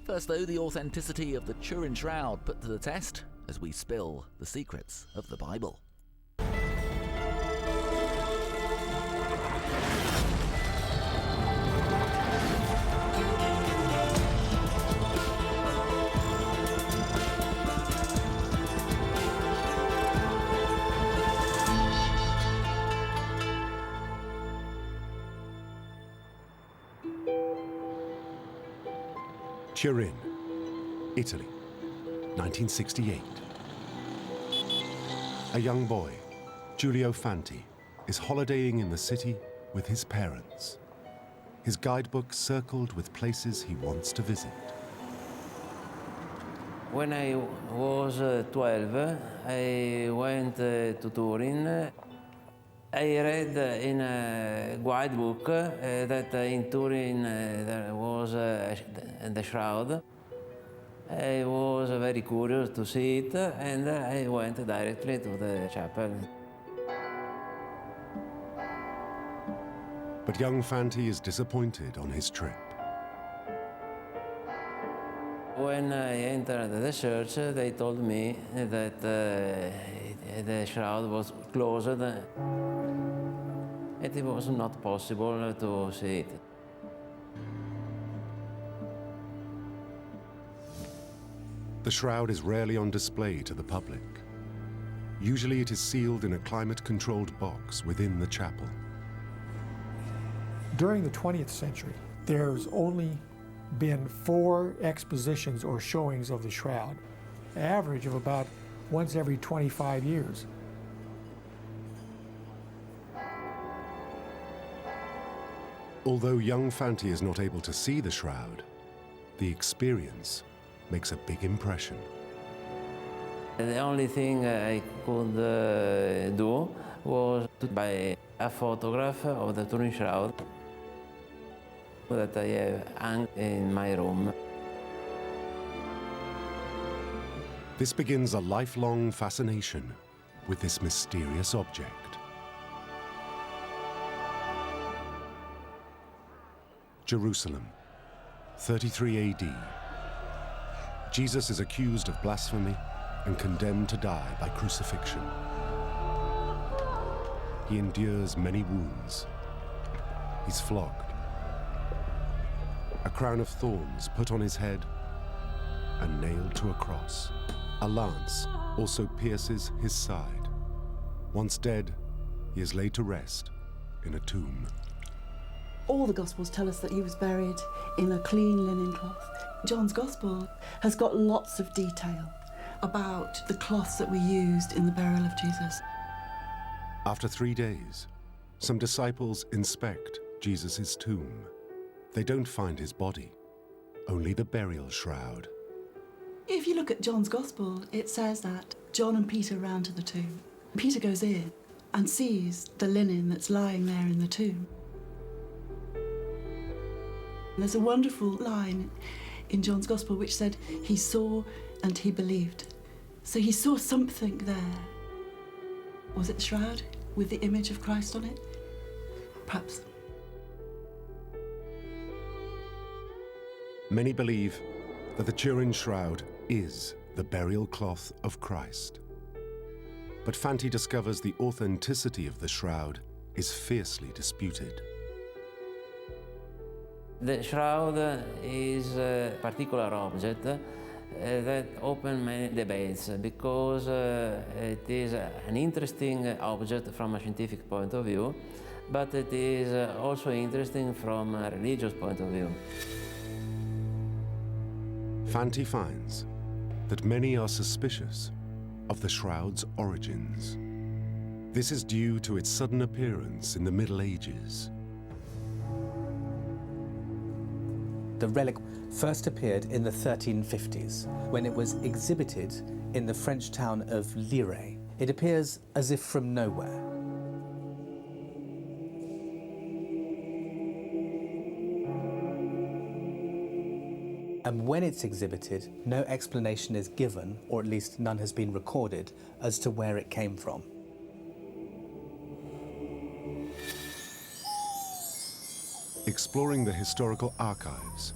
First though, the authenticity of the Turin Shroud put to the test as we spill the secrets of the Bible. Turin, Italy, 1968. A young boy, Giulio Fanti, is holidaying in the city with his parents. His guidebook circled with places he wants to visit. When I was 12, I went to Turin. I read in a guidebook that in Turin there was the Shroud. I was very curious to see it, and I went directly to the chapel. But young Fanti is disappointed on his trip. When I entered the church, they told me that the Shroud was closed. It was not possible to see it. The shroud is rarely on display to the public. Usually it is sealed in a climate-controlled box within the chapel. During the 20th century, there's only been 4 expositions or showings of the shroud, an average of about once every 25 years. Although young Fanti is not able to see the shroud, the experience makes a big impression. The only thing I could do was to buy a photograph of the Turin Shroud that I have hung in my room. This begins a lifelong fascination with this mysterious object. Jerusalem, 33 AD. Jesus is accused of blasphemy and condemned to die by crucifixion. He endures many wounds. He's flogged. A crown of thorns put on his head and nailed to a cross. A lance also pierces his side. Once dead, he is laid to rest in a tomb. All the Gospels tell us that he was buried in a clean linen cloth. John's Gospel has got lots of detail about the cloths that were used in the burial of Jesus. After 3 days, some disciples inspect Jesus' tomb. They don't find his body, only the burial shroud. If you look at John's Gospel, it says that John and Peter ran to the tomb. Peter goes in and sees the linen that's lying there in the tomb. There's a wonderful line in John's Gospel which said he saw and he believed. So he saw something there. Was it the shroud with the image of Christ on it? Perhaps. Many believe that the Turin Shroud is the burial cloth of Christ. But Fanti discovers the authenticity of the shroud is fiercely disputed. The shroud is a particular object that opens many debates because it is an interesting object from a scientific point of view, but it is also interesting from a religious point of view. Fanti finds that many are suspicious of the shroud's origins. This is due to its sudden appearance in the Middle Ages. The relic first appeared in the 1350s when it was exhibited in the French town of Lire. It appears as if from nowhere. And when it's exhibited, no explanation is given, or at least none has been recorded, as to where it came from. Exploring the historical archives,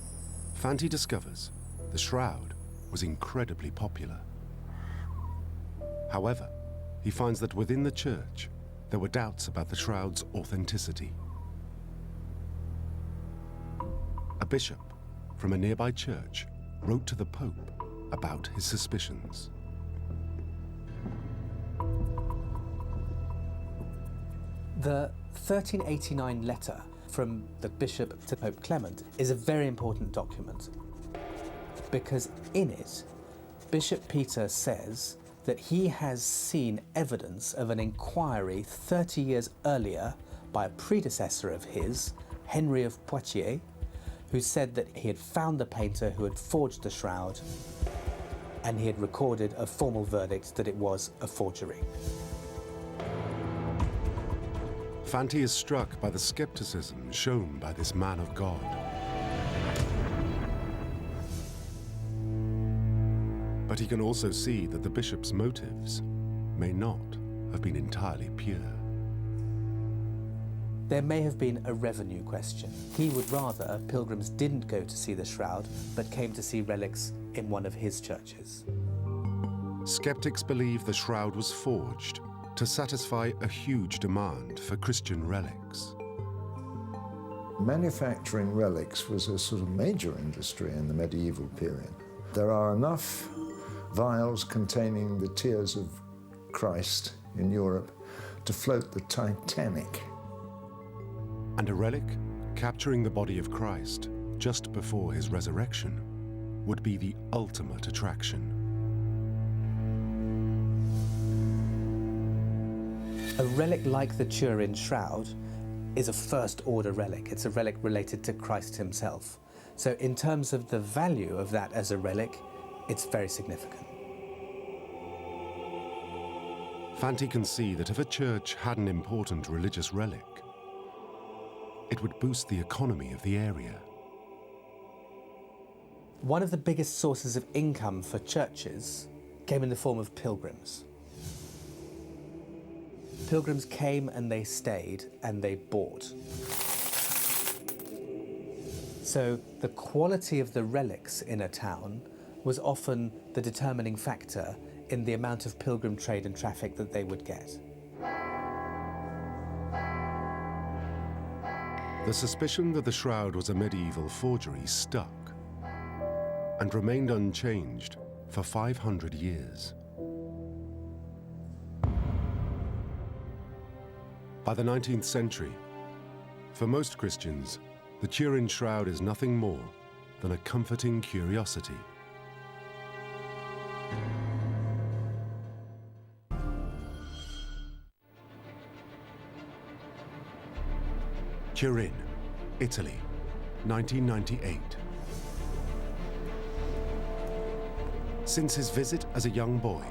Fanti discovers the shroud was incredibly popular. However, he finds that within the church, there were doubts about the shroud's authenticity. A bishop from a nearby church wrote to the Pope about his suspicions. The 1389 letter from the bishop to Pope Clement is a very important document because in it, Bishop Peter says that he has seen evidence of an inquiry 30 years earlier by a predecessor of his, Henry of Poitiers, who said that he had found the painter who had forged the shroud and he had recorded a formal verdict that it was a forgery. Fanti is struck by the skepticism shown by this man of God. But he can also see that the bishop's motives may not have been entirely pure. There may have been a revenue question. He would rather pilgrims didn't go to see the shroud, but came to see relics in one of his churches. Skeptics believe the shroud was forged to satisfy a huge demand for Christian relics. Manufacturing relics was a sort of major industry in the medieval period. There are enough vials containing the tears of Christ in Europe to float the Titanic. And a relic capturing the body of Christ just before his resurrection would be the ultimate attraction. A relic like the Turin Shroud is a first-order relic. It's a relic related to Christ himself. So in terms of the value of that as a relic, it's very significant. Fanti can see that if a church had an important religious relic, it would boost the economy of the area. One of the biggest sources of income for churches came in the form of pilgrims. Pilgrims came and they stayed and they bought. So the quality of the relics in a town was often the determining factor in the amount of pilgrim trade and traffic that they would get. The suspicion that the shroud was a medieval forgery stuck and remained unchanged for 500 years. By the 19th century, for most Christians, the Turin Shroud is nothing more than a comforting curiosity. Turin, Italy, 1998. Since his visit as a young boy,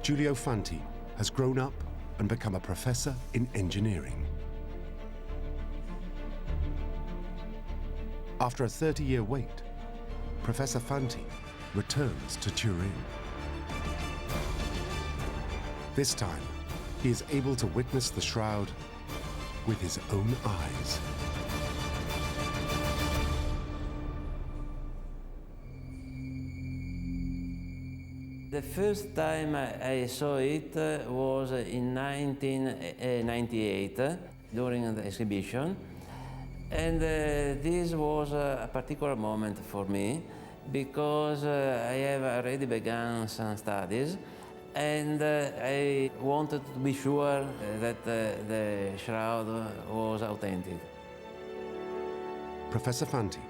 Giulio Fanti has grown up and become a professor in engineering. After a 30-year wait, Professor Fanti returns to Turin. This time, he is able to witness the shroud with his own eyes. The first time I saw it was in 1998 during the exhibition, and this was a particular moment for me because I have already begun some studies and I wanted to be sure that the shroud was authentic. Professor Fanti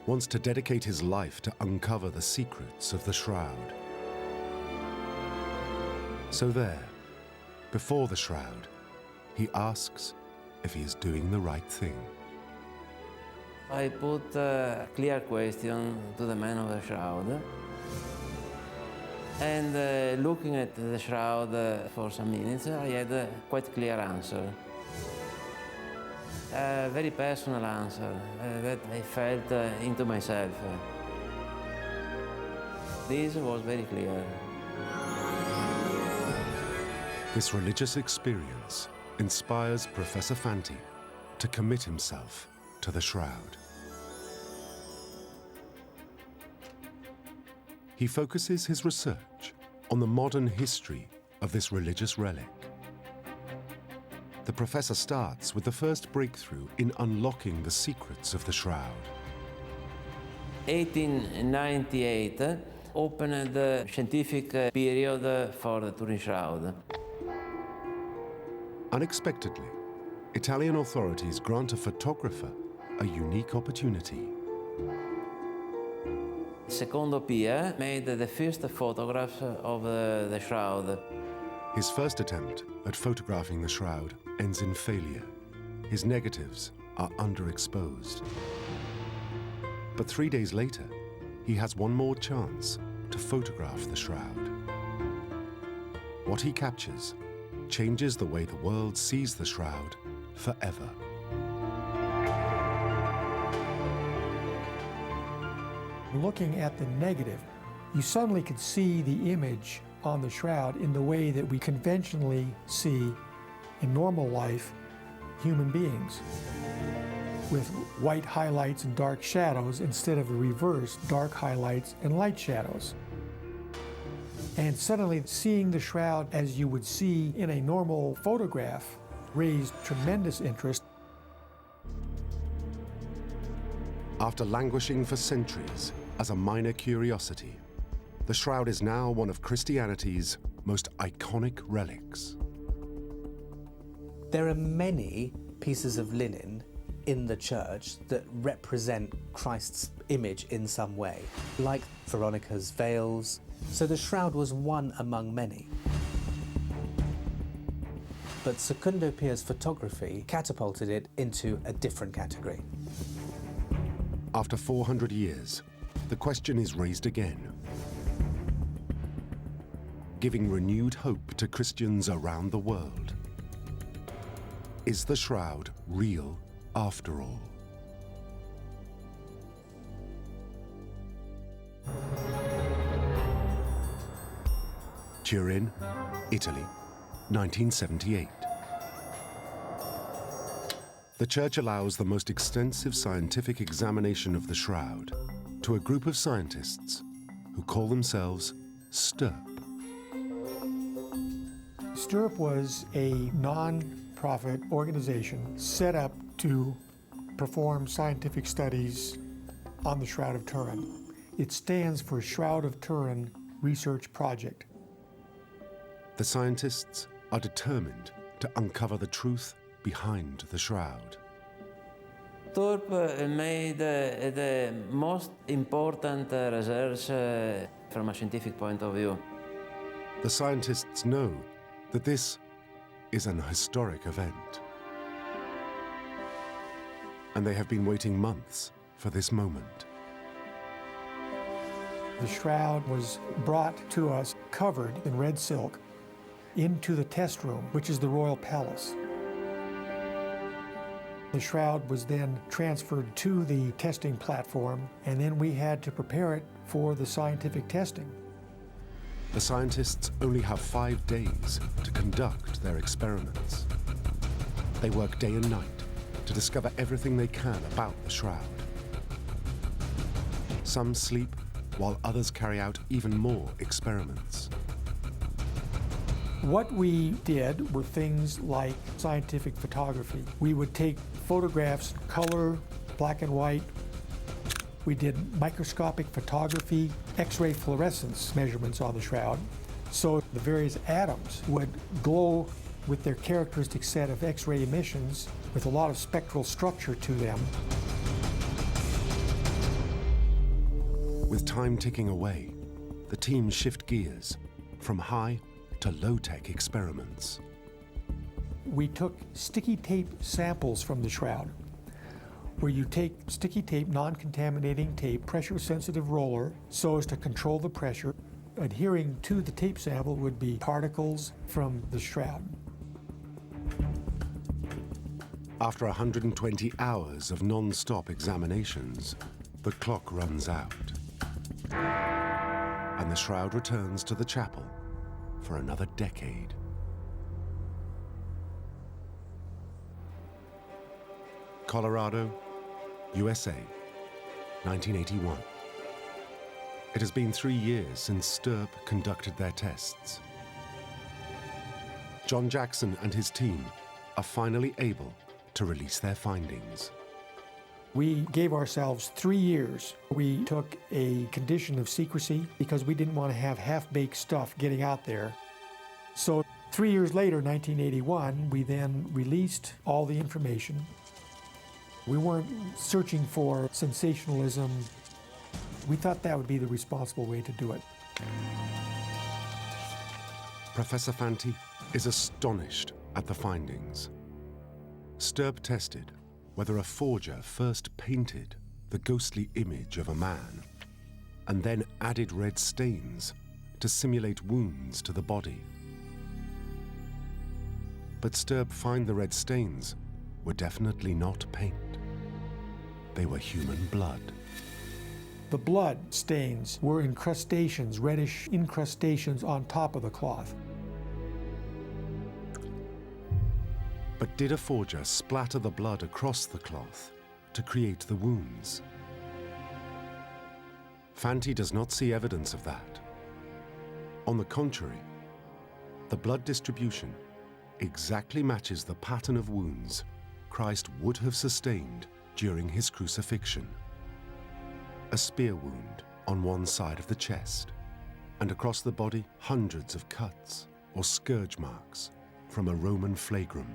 wants to dedicate his life to uncover the secrets of the shroud. So there, before the shroud, he asks if he is doing the right thing. I put a clear question to the man of the shroud, and looking at the shroud for some minutes, I had a quite clear answer. A very personal answer that I felt into myself. This was very clear. This religious experience inspires Professor Fanti to commit himself to the shroud. he focuses his research on the modern history of this religious relic. The professor starts with the first breakthrough in unlocking the secrets of the shroud. 1898 opened the scientific period for the Turin Shroud. Unexpectedly, Italian authorities grant a photographer a unique opportunity. Secondo Pia made the first photographs of the shroud. His first attempt at photographing the shroud ends in failure. His negatives are underexposed. But 3 days later, he has one more chance to photograph the shroud. What he captures changes the way the world sees the shroud forever. Looking at the negative, you suddenly could see the image on the shroud in the way that we conventionally see in normal life human beings, with white highlights and dark shadows instead of the reverse, dark highlights and light shadows. And suddenly seeing the shroud as you would see in a normal photograph raised tremendous interest. After languishing for centuries as a minor curiosity, the shroud is now one of Christianity's most iconic relics. There are many pieces of linen in the church that represent Christ's image in some way, like Veronica's veils. So the shroud was one among many. But Secondo Pia's photography catapulted it into a different category. After 400 years, the question is raised again, giving renewed hope to Christians around the world. Is the shroud real after all? Turin, Italy, 1978. The church allows the most extensive scientific examination of the shroud to a group of scientists who call themselves STIRP. STIRP was a non-profit organization set up to perform scientific studies on the Shroud of Turin. It stands for Shroud of Turin Research Project. The scientists are determined to uncover the truth behind the shroud. Turp made the most important research from a scientific point of view. The scientists know that this is an historic event. And they have been waiting months for this moment. The shroud was brought to us covered in red silk into the test room, which is the Royal Palace. The shroud was then transferred to the testing platform, and then we had to prepare it for the scientific testing. The scientists only have 5 days to conduct their experiments. They work day and night to discover everything they can about the shroud. Some sleep, while others carry out even more experiments. What we did were things like scientific photography. We would take photographs, color, black and white. We did microscopic photography, X-ray fluorescence measurements on the shroud. So the various atoms would glow with their characteristic set of X-ray emissions with a lot of spectral structure to them. With time ticking away, the team shift gears from high to low-tech experiments. We took sticky tape samples from the shroud, where you take sticky tape, non-contaminating tape, pressure-sensitive roller, so as to control the pressure. Adhering to the tape sample would be particles from the shroud. After 120 hours of non-stop examinations, the clock runs out. And the shroud returns to the chapel for another decade. Colorado, USA, 1981. It has been 3 years since Stirp conducted their tests. John Jackson and his team are finally able to release their findings. We gave ourselves 3 years. We took a condition of secrecy because we didn't want to have half-baked stuff getting out there. So 3 years later, 1981, we then released all the information. We weren't searching for sensationalism. We thought that would be the responsible way to do it. Professor Fanti is astonished at the findings. Stirp tested whether a forger first painted the ghostly image of a man and then added red stains to simulate wounds to the body. But Stirp find the red stains were definitely not paint. They were human blood. The blood stains were incrustations, reddish incrustations on top of the cloth. But did a forger splatter the blood across the cloth to create the wounds? Fanti does not see evidence of that. On the contrary, the blood distribution exactly matches the pattern of wounds Christ would have sustained during his crucifixion. A spear wound on one side of the chest, and across the body hundreds of cuts or scourge marks from a Roman flagrum.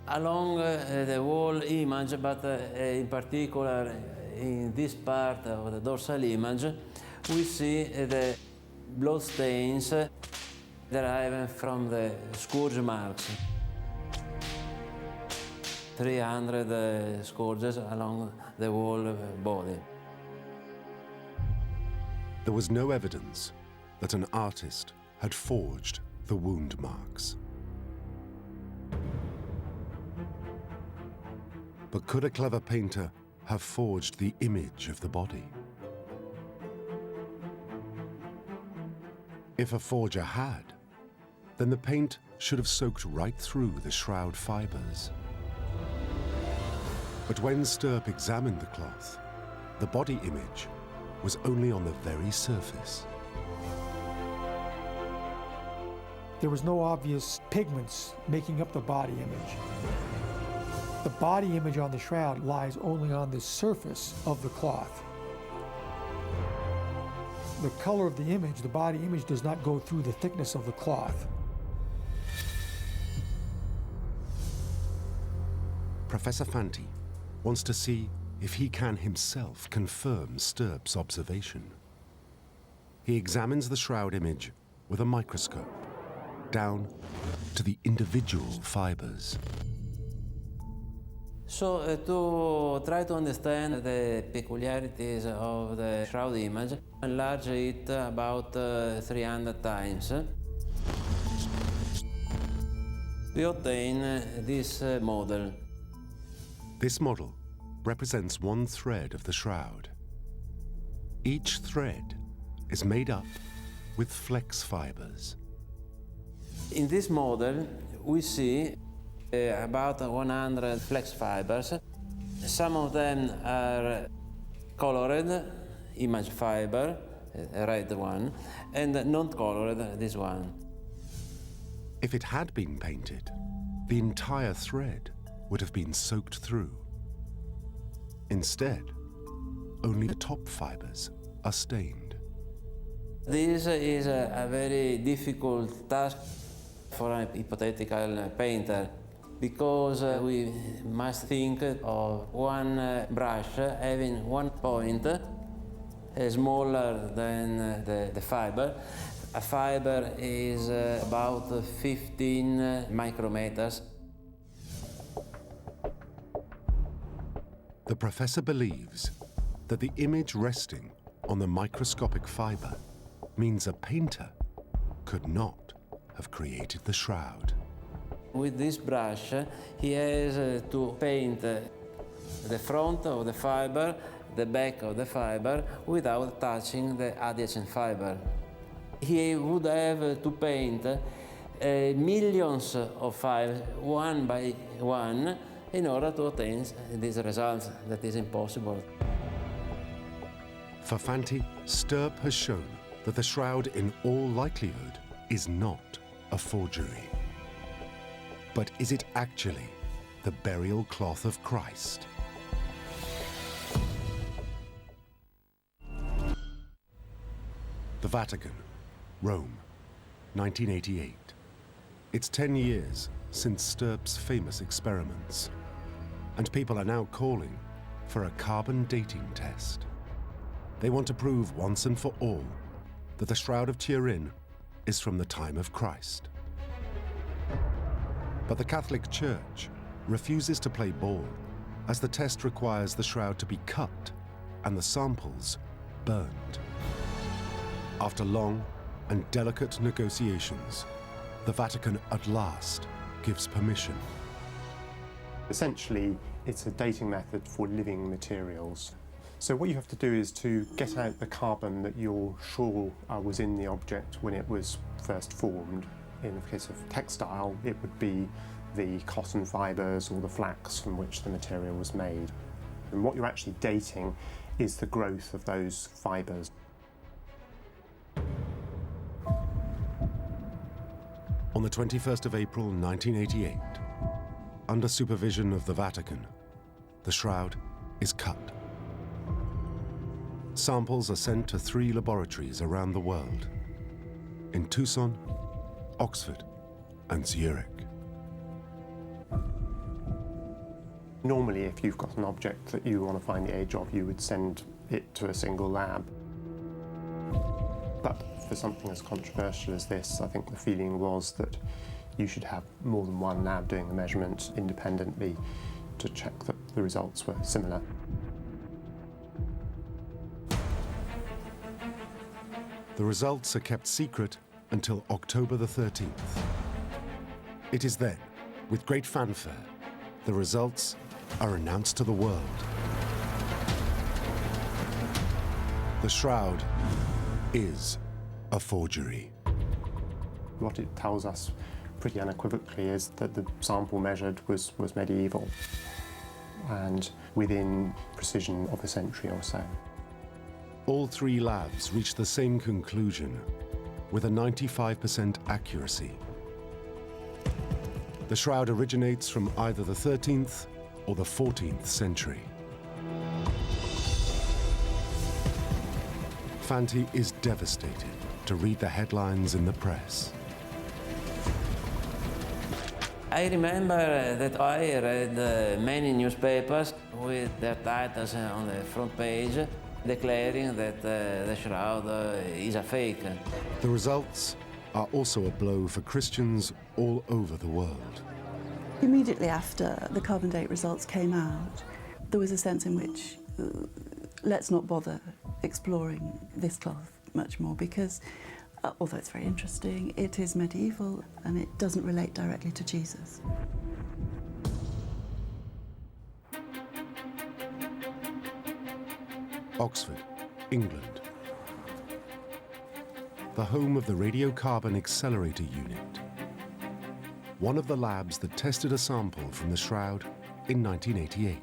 Along the whole image, but in particular in this part of the dorsal image, we see the blood stains deriving from the scourge marks. 300 scourges along the whole body. There was no evidence that an artist had forged the wound marks. But could a clever painter have forged the image of the body? If a forger had, then the paint should have soaked right through the shroud fibers. But when Stirp examined the cloth, the body image was only on the very surface. There was no obvious pigments making up the body image. The body image on the shroud lies only on the surface of the cloth. The color of the image, the body image, does not go through the thickness of the cloth. Professor Fanti wants to see if he can himself confirm Stirp's observation. He examines the shroud image with a microscope, down to the individual fibers. So to try to understand the peculiarities of the shroud image, enlarge it about 300 times. We obtain this model. This model represents one thread of the shroud. Each thread is made up with flex fibers. In this model, we see about 100 flex fibers. Some of them are colored, image fiber, a red one, and non-colored, this one. If it had been painted, the entire thread would have been soaked through. Instead, only the top fibers are stained. This is a very difficult task for a hypothetical painter, because we must think of one brush having one point smaller than the fiber. A fiber is about 15 micrometers. The professor believes that the image resting on the microscopic fiber means a painter could not have created the shroud. With this brush, he has to paint the front of the fiber, the back of the fiber, without touching the adjacent fiber. He would have to paint millions of fibers, one by one, in order to attain these results. That is impossible. For Fanti, Stirp has shown that the shroud in all likelihood is not a forgery. But is it actually the burial cloth of Christ? The Vatican, Rome, 1988. It's 10 years since Stirp's famous experiments, and people are now calling for a carbon dating test. They want to prove once and for all that the Shroud of Turin is from the time of Christ. But the Catholic Church refuses to play ball, as the test requires the shroud to be cut and the samples burned. After long and delicate negotiations, the Vatican at last gives permission. Essentially, it's a dating method for living materials. So what you have to do is to get out the carbon that you're sure was in the object when it was first formed. In the case of textile, it would be the cotton fibres or the flax from which the material was made. And what you're actually dating is the growth of those fibres. On the 21st of April 1988, under supervision of the Vatican, the shroud is cut. Samples are sent to 3 laboratories around the world, in Tucson, Oxford, and Zurich. Normally, if you've got an object that you want to find the age of, you would send it to a single lab. But for something as controversial as this, I think the feeling was that you should have more than one lab doing the measurements independently to check that the results were similar. The results are kept secret until October the 13th. It is then, with great fanfare, the results are announced to the world. The shroud is a forgery. What it tells us pretty unequivocally is that the sample measured was medieval and within precision of a century or so. All 3 labs reached the same conclusion, with a 95% accuracy. The shroud originates from either the 13th or the 14th century. Fanti is devastated to read the headlines in the press. I remember that I read many newspapers with their titles on the front page declaring that the shroud is a fake. The results are also a blow for Christians all over the world. Immediately after the carbon date results came out, there was a sense in which let's not bother exploring this cloth much more because, although it's very interesting, it is medieval and it doesn't relate directly to Jesus. Oxford, England. The home of the Radiocarbon Accelerator Unit. One of the labs that tested a sample from the shroud in 1988.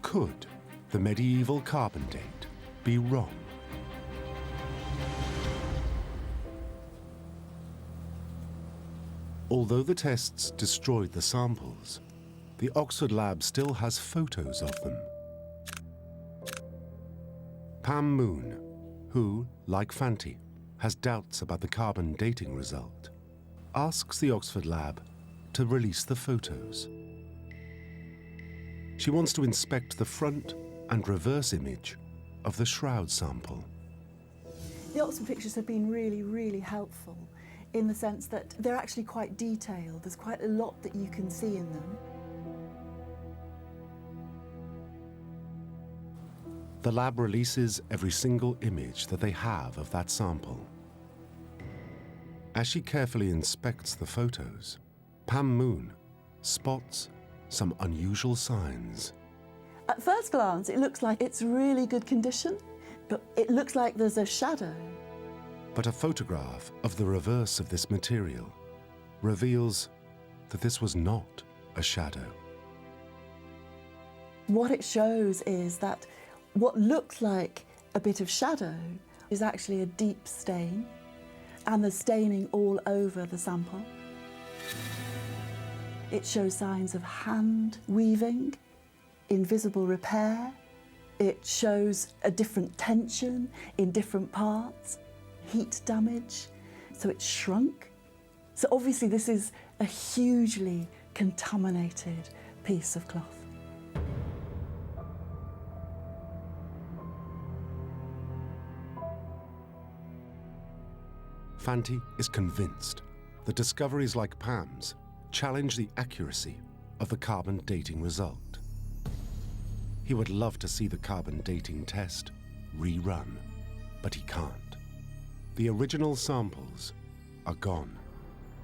Could the medieval carbon date be wrong? Although the tests destroyed the samples, the Oxford lab still has photos of them. Pam Moon, who, like Fanti, has doubts about the carbon dating result, asks the Oxford lab to release the photos. She wants to inspect the front and reverse image of the shroud sample. The Oxford pictures have been really, really helpful in the sense that they're actually quite detailed. There's quite a lot that you can see in them. The lab releases every single image that they have of that sample. As she carefully inspects the photos, Pam Moon spots some unusual signs. At first glance, it looks like it's really good condition, but it looks like there's a shadow. But a photograph of the reverse of this material reveals that this was not a shadow. What it shows is that what looks like a bit of shadow is actually a deep stain, and there's staining all over the sample. It shows signs of hand weaving, invisible repair. It shows a different tension in different parts, heat damage, so it's shrunk. So obviously this is a hugely contaminated piece of cloth. Fanti is convinced that discoveries like Pam's challenge the accuracy of the carbon dating result. He would love to see the carbon dating test rerun, but he can't. The original samples are gone,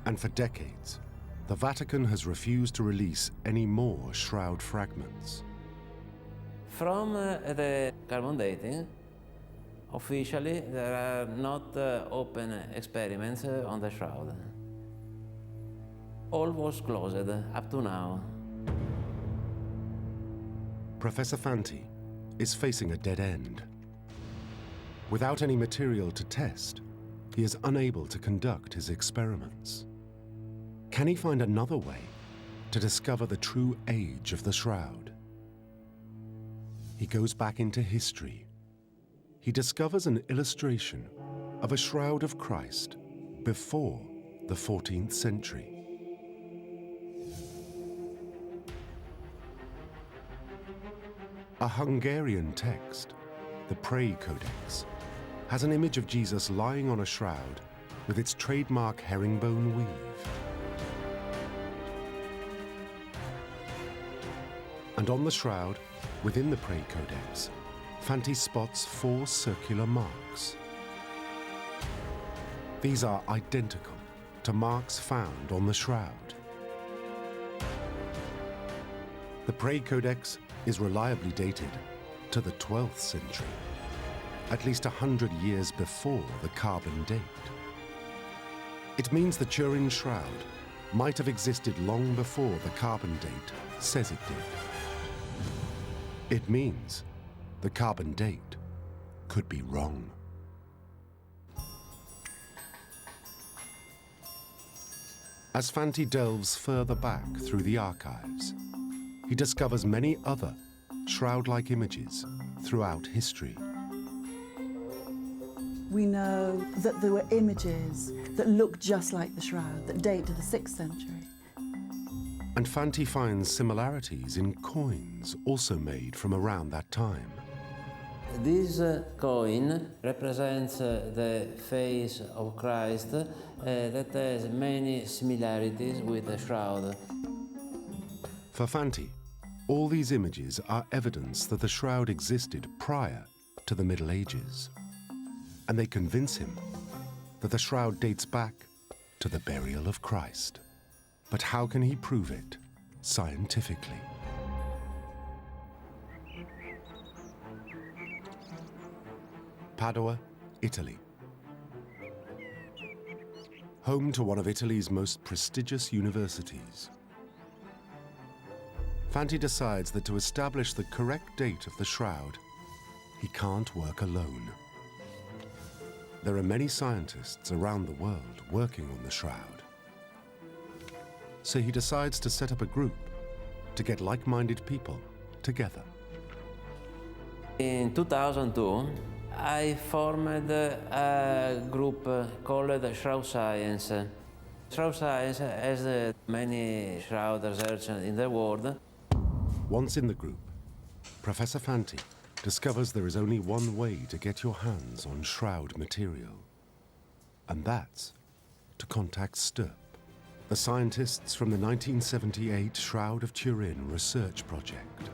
and for decades, the Vatican has refused to release any more shroud fragments. From the carbon dating, officially there are not open experiments on the shroud. All was closed up to now. Professor Fanti is facing a dead end. Without any material to test, he is unable to conduct his experiments. Can he find another way to discover the true age of the shroud? He goes back into history. He discovers an illustration of a shroud of Christ before the 14th century. A Hungarian text, the Prayer Codex, has an image of Jesus lying on a shroud with its trademark herringbone weave. And on the shroud, within the Prayer Codex, Fanti spots 4 circular marks. These are identical to marks found on the shroud. The Prayer Codex is reliably dated to the 12th century, at least 100 years before the carbon date. It means the Turin Shroud might have existed long before the carbon date says it did. It means the carbon date could be wrong. As Fanti delves further back through the archives, he discovers many other shroud-like images throughout history. We know that there were images that look just like the shroud, that date to the 6th century. And Fanti finds similarities in coins also made from around that time. This coin represents the face of Christ that has many similarities with the shroud. For Fanti, all these images are evidence that the shroud existed prior to the Middle Ages. And they convince him that the shroud dates back to the burial of Christ. But how can he prove it scientifically? Padua, Italy. Home to one of Italy's most prestigious universities. Fanti decides that to establish the correct date of the shroud, he can't work alone. There are many scientists around the world working on the shroud. So he decides to set up a group to get like-minded people together. In 2002, I formed a group called Shroud Science. Shroud Science has many shroud researchers in the world. Once in the group, Professor Fanti discovers there is only one way to get your hands on shroud material. And that's to contact Stirp, the scientists from the 1978 Shroud of Turin research project.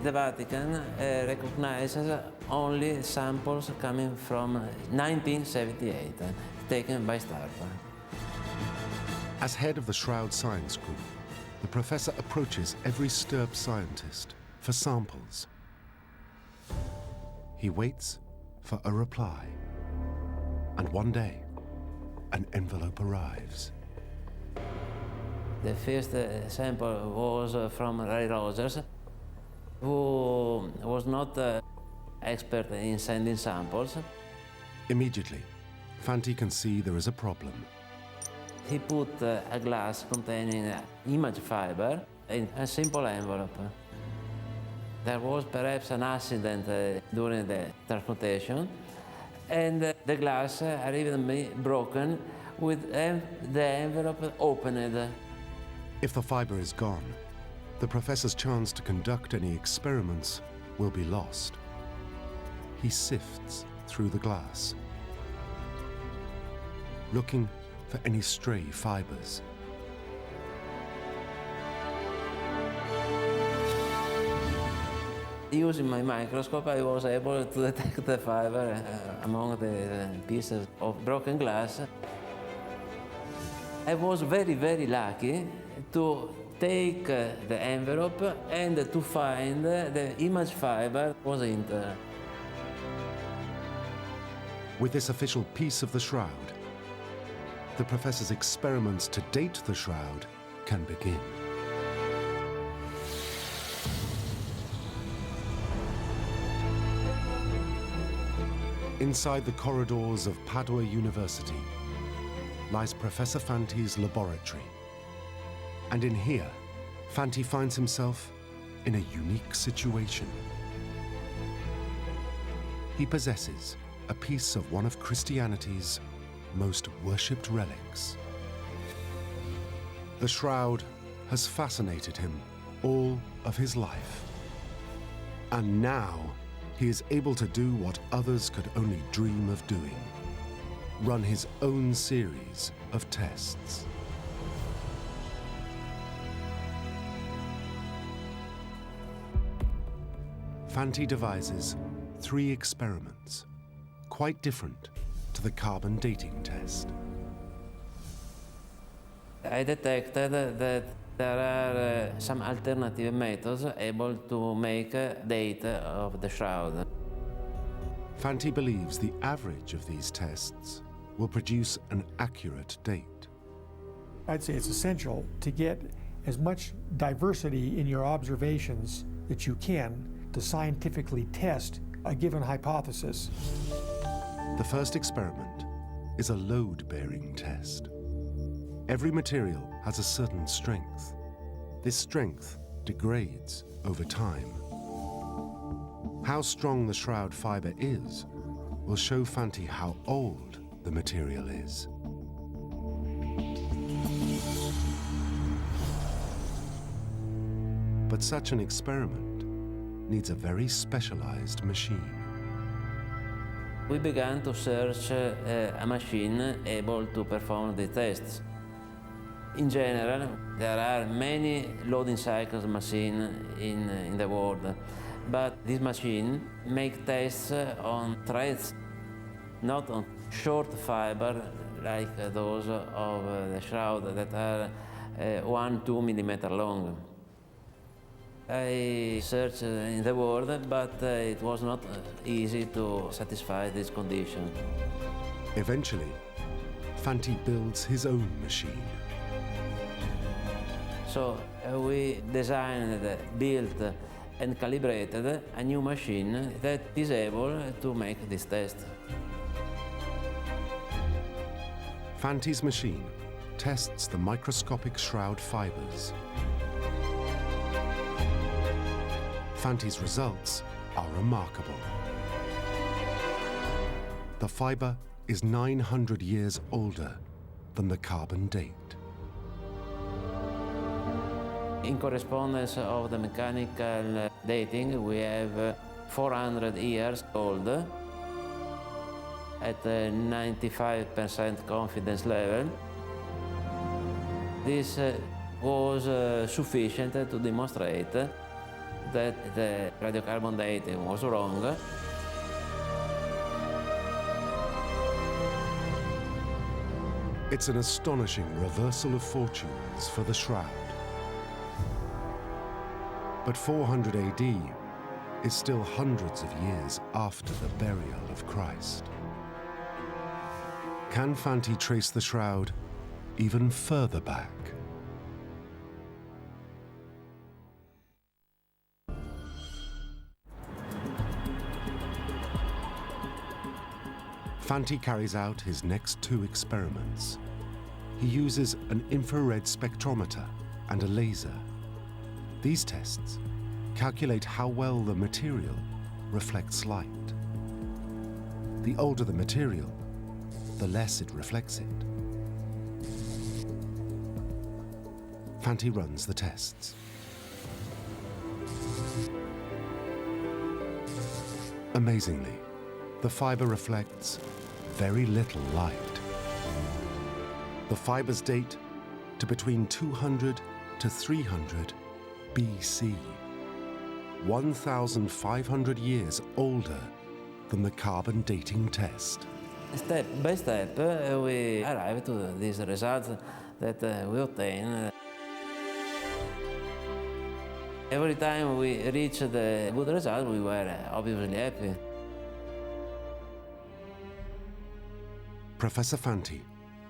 The Vatican recognizes only samples coming from 1978, taken by Stirp. As head of the Shroud Science Group, the professor approaches every Stirp scientist for samples. He waits for a reply. And one day, an envelope arrives. The first sample was from Ray Rogers. who was not expert in sending samples. Immediately, Fanti can see there is a problem. He put a glass containing image fiber in a simple envelope. There was perhaps an accident during the transportation, and the glass had even been broken with the envelope opened. If the fiber is gone, the professor's chance to conduct any experiments will be lost. He sifts through the glass, looking for any stray fibers. Using my microscope, I was able to detect the fiber among the pieces of broken glass. I was very, very lucky to take the envelope and to find the image fiber wasn't there. With this official piece of the shroud, the professor's experiments to date the shroud can begin. Inside the corridors of Padua University lies Professor Fanti's laboratory. And in here, Fanti finds himself in a unique situation. He possesses a piece of one of Christianity's most worshipped relics. The shroud has fascinated him all of his life. And now he is able to do what others could only dream of doing: run his own series of tests. Fanti devises 3 experiments, quite different to the carbon dating test. I detected that there are some alternative methods able to make a date of the shroud. Fanti believes the average of these tests will produce an accurate date. I'd say it's essential to get as much diversity in your observations that you can to scientifically test a given hypothesis. The first experiment is a load-bearing test. Every material has a certain strength. This strength degrades over time. How strong the shroud fiber is will show Fanti how old the material is. But such an experiment needs a very specialized machine. We began to search a machine able to perform the tests. In general, there are many loading cycles machines in the world, but this machine makes tests on threads, not on short fiber like those of the shroud that are 1-2 millimeters long. I searched in the world, but it was not easy to satisfy this condition. Eventually, Fanti builds his own machine. So we designed, built, and calibrated a new machine that is able to make this test. Fanti's machine tests the microscopic shroud fibers. Fanti's results are remarkable. The fiber is 900 years older than the carbon date. In correspondence of the mechanical dating, we have 400 years old at a 95% confidence level. This was sufficient to demonstrate that the radiocarbon dating was wrong. It's an astonishing reversal of fortunes for the shroud. But 400 AD is still hundreds of years after the burial of Christ. Can Fanti trace the shroud even further back? Fanti carries out his next two experiments. He uses an infrared spectrometer and a laser. These tests calculate how well the material reflects light. The older the material, the less it reflects it. Fanti runs the tests. Amazingly, the fiber reflects very little light. The fibers date to between 200 to 300 BC, 1,500 years older than the carbon dating test. Step by step, we arrive to these results that we obtain. Every time we reach the good result, we were obviously happy. Professor Fanti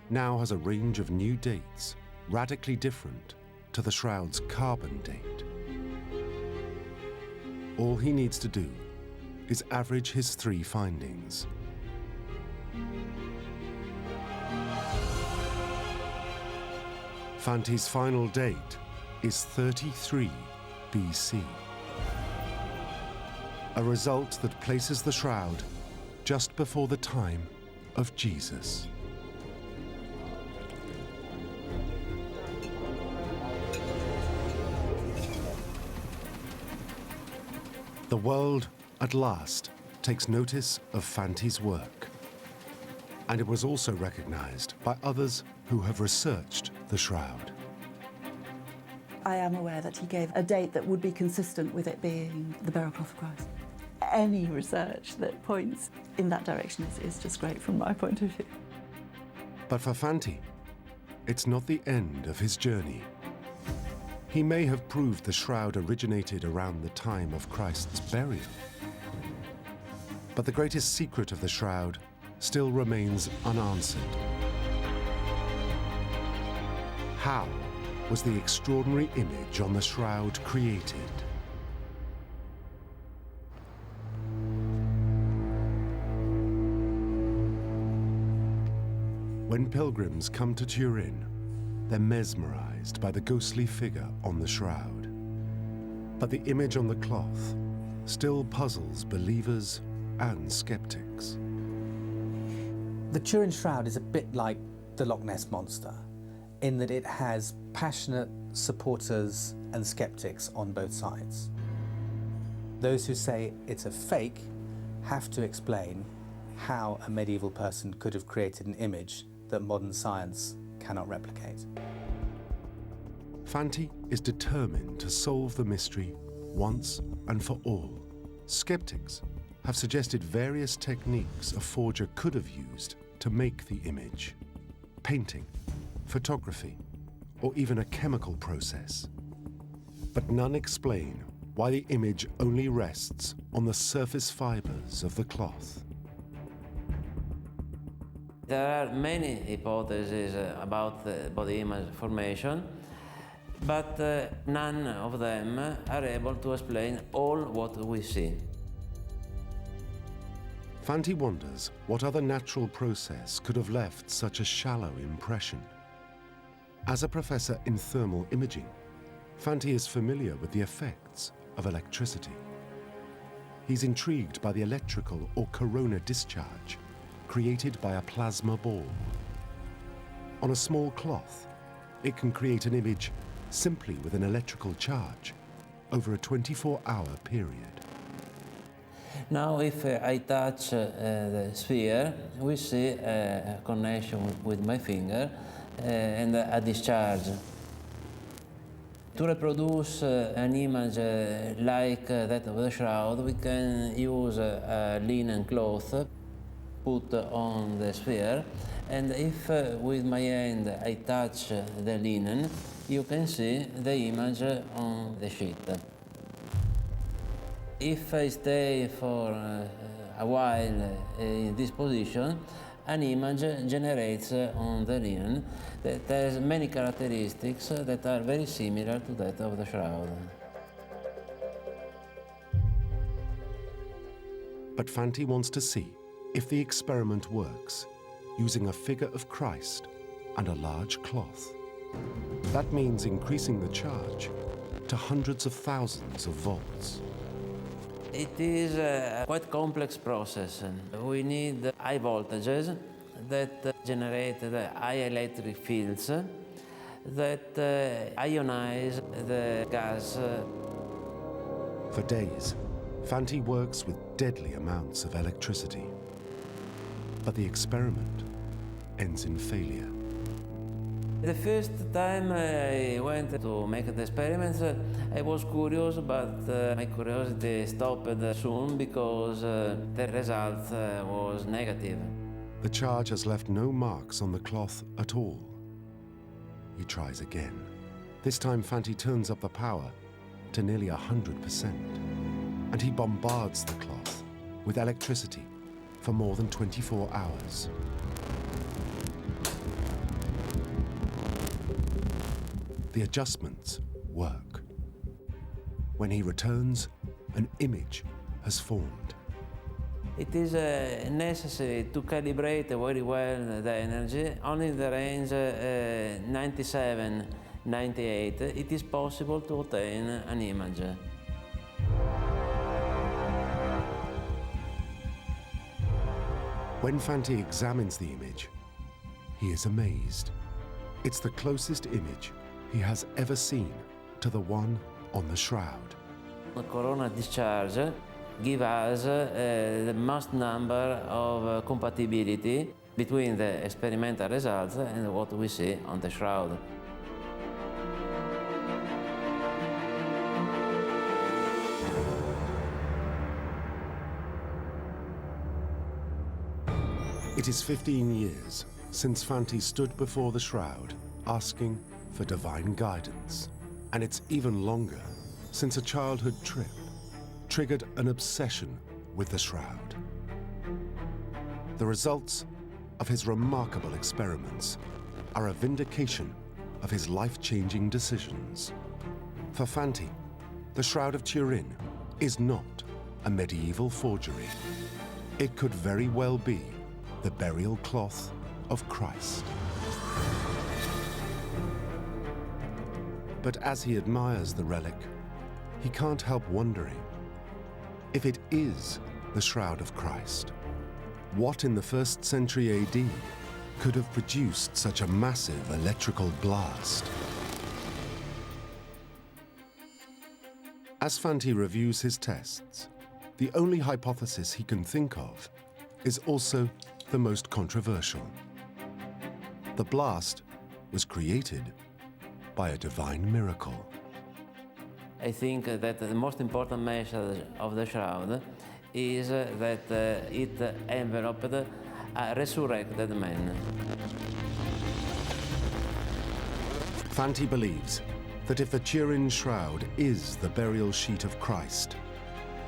now has a range of new dates radically different to the shroud's carbon date. All he needs to do is average his three findings. Fanti's final date is 33 BC, a result that places the shroud just before the time of Jesus. The world, at last, takes notice of Fanti's work. And it was also recognized by others who have researched the shroud. I am aware that he gave a date that would be consistent with it being the burial cloth of Christ. Any research that points in that direction is just great from my point of view. But for Fanti, it's not the end of his journey. He may have proved the shroud originated around the time of Christ's burial. But the greatest secret of the shroud still remains unanswered. How was the extraordinary image on the shroud created? When pilgrims come to Turin, they're mesmerized by the ghostly figure on the shroud. But the image on the cloth still puzzles believers and skeptics. The Turin Shroud is a bit like the Loch Ness Monster, in that it has passionate supporters and skeptics on both sides. Those who say it's a fake have to explain how a medieval person could have created an image that modern science cannot replicate. Fanti is determined to solve the mystery once and for all. Skeptics have suggested various techniques a forger could have used to make the image: painting, photography, or even a chemical process. But none explain why the image only rests on the surface fibers of the cloth. There are many hypotheses about the body image formation, but none of them are able to explain all what we see. Fanti wonders what other natural process could have left such a shallow impression. As a professor in thermal imaging, Fanti is familiar with the effects of electricity. He's intrigued by the electrical or corona discharge created by a plasma ball. On a small cloth, it can create an image simply with an electrical charge over a 24-hour period. Now, if I touch the sphere, we see a connection with my finger and a discharge. To reproduce an image like that of the shroud, we can use a linen cloth put on the sphere, and if with my hand I touch the linen, you can see the image on the sheet. If I stay for a while in this position, an image generates on the linen that has many characteristics that are very similar to that of the shroud. But Fanti wants to see If the experiment works, using a figure of Christ and a large cloth, that means increasing the charge to hundreds of thousands of volts. It is a quite complex process. We need high voltages that generate the high electric fields that ionize the gas. For days, Fanti works with deadly amounts of electricity. But the experiment ends in failure. The first time I went to make the experiments, I was curious, but my curiosity stopped soon because the result was negative. The charge has left no marks on the cloth at all. He tries again. This time Fanti turns up the power to nearly 100%. And he bombards the cloth with electricity for more than 24 hours. The adjustments work. When he returns, an image has formed. It is necessary to calibrate very well the energy. Only in the range 97, 98, it is possible to obtain an image. When Fanti examines the image, he is amazed. It's the closest image he has ever seen to the one on the shroud. The corona discharge gives us the most number of compatibility between the experimental results and what we see on the shroud. It is 15 years since Fanti stood before the shroud asking for divine guidance. And it's even longer since a childhood trip triggered an obsession with the shroud. The results of his remarkable experiments are a vindication of his life-changing decisions. For Fanti, the Shroud of Turin is not a medieval forgery. It could very well be the burial cloth of Christ. But as he admires the relic, he can't help wondering, if it is the Shroud of Christ, what in the 1st century AD could have produced such a massive electrical blast? As Fanti reviews his tests, the only hypothesis he can think of is also the most controversial. The blast was created by a divine miracle. I think that the most important message of the shroud is that it enveloped a resurrected man. Fanti believes that if the Turin Shroud is the burial sheet of Christ,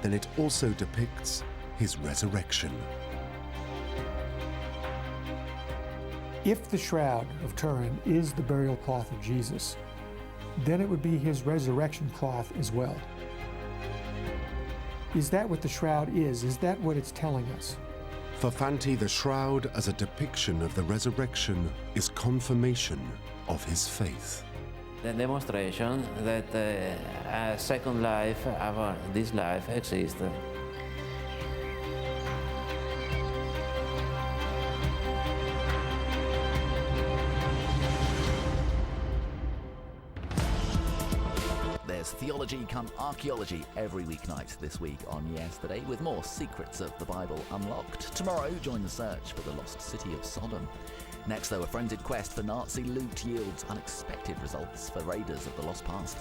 then it also depicts his resurrection. If the Shroud of Turin is the burial cloth of Jesus, then it would be his resurrection cloth as well. Is that what the shroud is? Is that what it's telling us? For Fanti, the shroud as a depiction of the resurrection is confirmation of his faith. The demonstration that a second life after this life exists. There's theology come archaeology every weeknight this week on Yesterday, with more secrets of the Bible unlocked. Tomorrow, join the search for the lost city of Sodom. Next, though, a frenzied quest for Nazi loot yields unexpected results for raiders of the lost past.